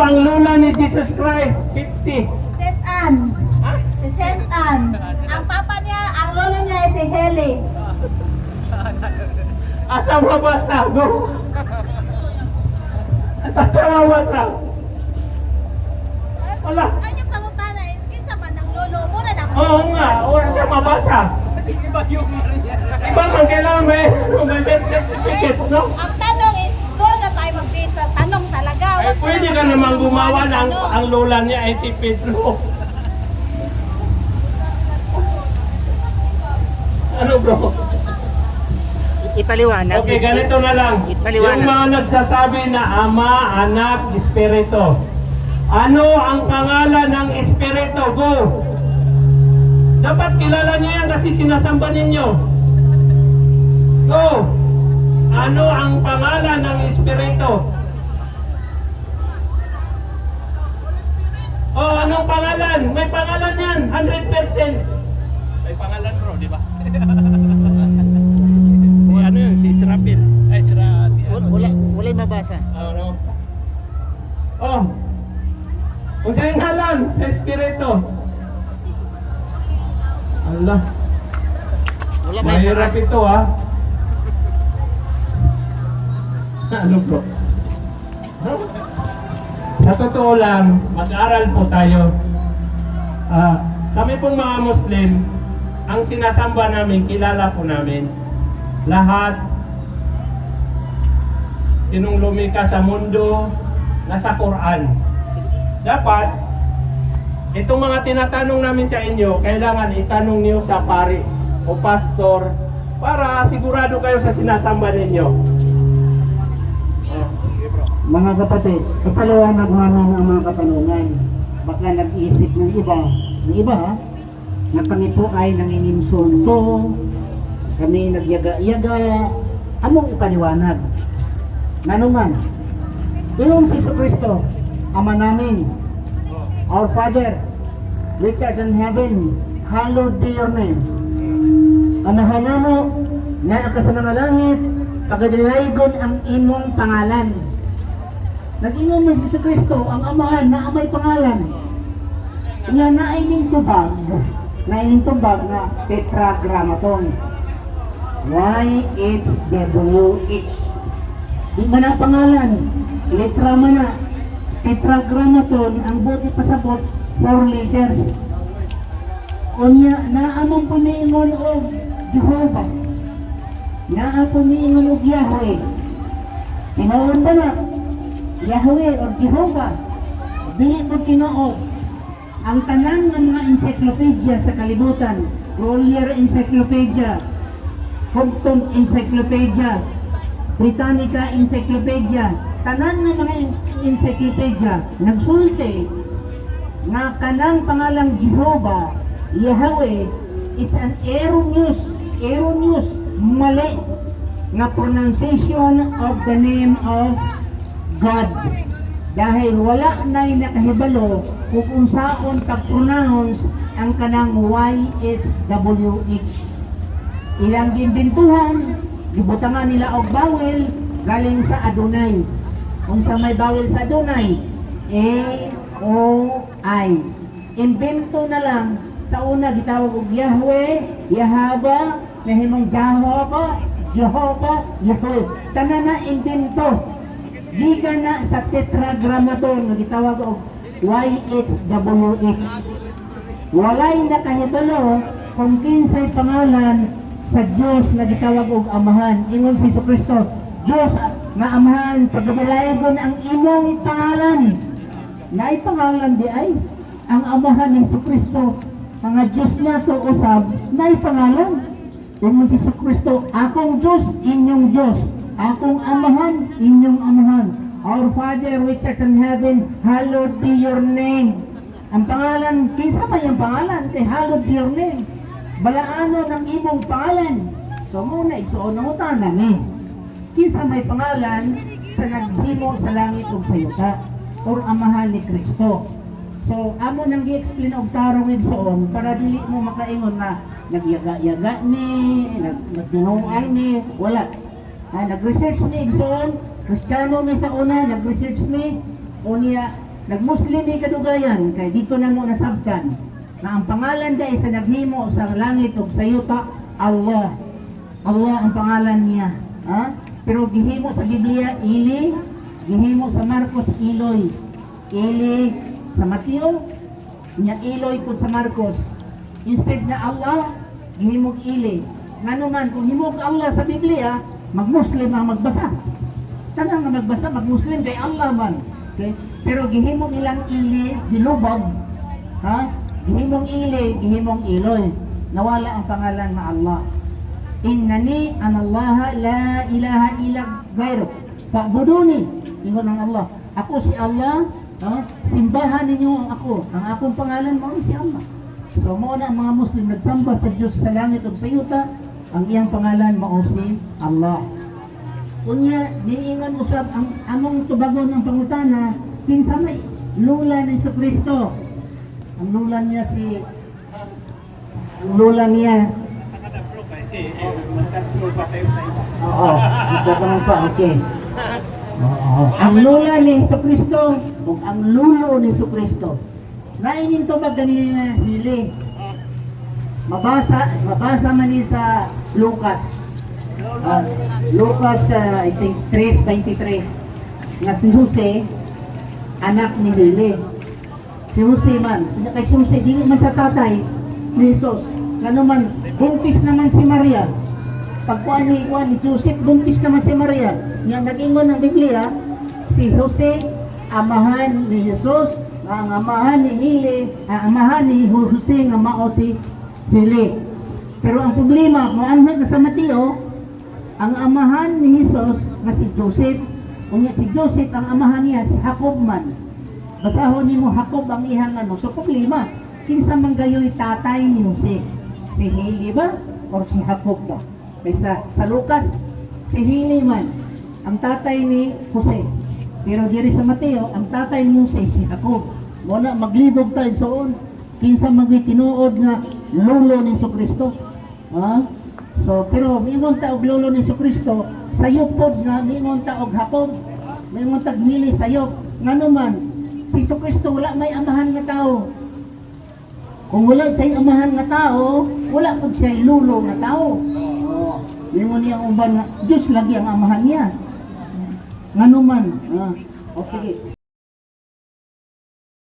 ang lula ni Jesus Christ? 50. Saint Anne. Ha? Si Saint Anne. Ang papa niya, ang lolo niya ay si Heli. Asa mabasa? Go. Asa mabasa? Wala. Ano yung pangutana is kinsa man ang lolo mo na na. Oo nga, wala siya mabasa. Iba man kailangan may birth certificate, no? Ang tanong is, doon na tayo mag-visa. Tanong talaga. Eh, pwede ka namang gumawa ng ang lola niya ay si Pedro. Ano bro? Ipaliwanag. Okay, ganito na lang. Ipaliwanag. Yung mga nagsasabi na Ama, Anak, Espiritu. Ano ang pangalan ng Espiritu? Go! Dapat kilala niyo yan kasi sinasamba ninyo. Go! Ano ang pangalan ng Espiritu? Oh, anong pangalan? May pangalan yan, 100%. May pangalan bro, di ba? Si ano yun, si Israfil. Ay, si ano? Wala mabasa. Ano? Oh. Kung sa'yo ngalan, sa Espiritu. Allah. Wala Mahirap ito ha. Ano bro? Huh? Sa totoo lang, mag-aral po tayo. Kami pong mga Muslim, ang sinasamba namin, kilala po namin. Lahat, sinong lumika sa mundo, nasa Quran. Dapat, itong mga tinatanong namin sa inyo, kailangan itanong niyo sa pari o pastor para sigurado kayo sa sinasamba ninyo. Mga kapatid, ipaliwanag namin ang mga katanungan. Baka nag-iisip ng iba ha, na kami po ay nanginginsulto, kami nagyaga-yaga. Anong ipaliwanag? Nanuman, iyong si Kristo, Ama namin, our Father, which art in heaven, hallowed be your name. Amahan mo, na ka sa mga langit, pagadilaygon ang imong pangalan. Nag-ingon mo si Kristo, ang amahan na amay pangalan. Nga naining tubag na tetragrammaton. YHWH. Di man ang pangalan, letra man na. Tetragrammaton, ang buti pasabot, 4 letters. Unya, naamong puniingon o Jehovah. Naamong puniingon o Yahweh. Tinawon ba na? Yahweh or Jehovah, dili mo tinuod. Ang tanang ng mga encyclopedia sa kalibutan, Roller Encyclopedia, Houghton Encyclopedia, Britannica Encyclopedia, tanan ng mga encyclopedia, nagsulti nga kanang pangalang Jehovah, Yahweh, it's an erroneous, mali nga pronunciation of the name of God. Dahil wala na'y nakahibalo kung saan pag-pronounce ang kanang YHWH. Ilang ginbintuhan, gibutangan nila og bawel galing sa Adonai. Kung sa may bawel sa Adonai, A-O-I. Imbento na lang, sa una gitawag og Yahweh, Yahaba, nahimong Jehovah, Yahweh. Tanan na imbento. Giga na sa tetragrammaton nga gitawag og YHWH. Walay nakahibalo kung kinsay pangalan sa Dios nga gitawag og Amahan. Ingon si Kristo, Dios nga Amahan, pagabalayagon ang imong pangalan. Naay pangalan di ay ang Amahan ni Kristo. Mga Dios niya sa usab, naay pangalan. Ingon si Kristo, akong Dios, inyong Dios. Akong Amahan, inyong Amahan. Our Father which art in heaven, hallowed be your name. Ang pangalan, kinsa ba yung pangalan? Kay hallowed be your name. Balaano ng imong pangalan. So muna, igsuon ng utanan eh. Kinsa may pangalan sa naghimo sa langit ug sa yuta, or Amahan ni Kristo. So, amo nang gi-explain og tarong igsuon para dili mo makaingon na nagyaga-yaga ni, nagtinungan ni, wala. Nag-research ni igsoon, Kristiyano may sa una, nag-research ni, unya, Nagmuslimi kadugayan, kay dito na mo nasabtan, na ang pangalan dahil sa naghimo sa langit ug sa yuta, Allah. Allah ang pangalan niya. Ha? Pero gihimo sa Biblia, Ili, gihimo sa Marcos, Iloy. Ili sa Mateo, niya Iloy po sa Marcos. Instead na Allah, gihimog Ili. Nga naman, kung himog Allah sa Biblia, mag-Muslim ang magbasa. Tanang nga magbasa, mag-Muslim kay Allah man. Okay? Pero gihimong ilang Ili, dilubog. Ha? Gihimong Ili, gihimong Iloy. Nawala ang pangalan na Allah. Innani anallaha la ilaha illa ghairu. Fa'buduni. Ingon ang Allah. Ako si Allah, simbahan ninyo ako. Ang akong pangalan mo si Allah. So mo na ang mga Muslim nagsamba sa Diyos sa langit ug sa yuta, ang iyang pangalan mao si Allah. Unya niingon usab ang among tubagon ng pangutana, kinsa may lula ni Kristo. Ang lula niya Oo, magkakamang pa, okay. Oo. Ang lula ni Kristo, ug ang lulo ni Kristo. Nainin to ba ganina hili? Mabasa man ni sa Lucas. Lucas, I think 3:23. Nga si Jose, anak ni Hili. Si Jose man, kay si Jose, dili man sa tatay ni Jesus. Ano man, buntis naman si Maria. Pagkuhan ni Joseph, buntis naman si Maria. Nga nag-ingon ng Biblia, si Jose, amahan ni Jesus, ang amahan ni Hili, ang amahan ni Jose nga mao si Hili. Pero ang problema, kung ano nga sa Mateo, ang amahan ni Jesus nga si Joseph, kung si Joseph, ang amahan niya si Jacob man. Basahon ni mo Jacob ang ihang ano. So problema, kinsa man gayoy tatay ni Jose? Si Hili ba? O si Jacob ba? Kaysa sa Lucas, si Hili man, ang tatay ni Jose. Pero diri sa Mateo, ang tatay ni Jose si Jacob. Muna maglibog tayo soon. Kinsa magitinuod nga lolo ni Kristo. Ha? So, pero mingon ta og lolo ni Kristo, sayop pod nga mingon ta og Jacob. Mingon ta Hili sayop. Ngano man, si Kristo wala may amahan nga tao. Kung wala siya'y amahan nga tao, wala po siya'y lulo nga tao. Mingon niya ang umban nga, Diyos lagi ang amahan niya. Ngano man. O sige.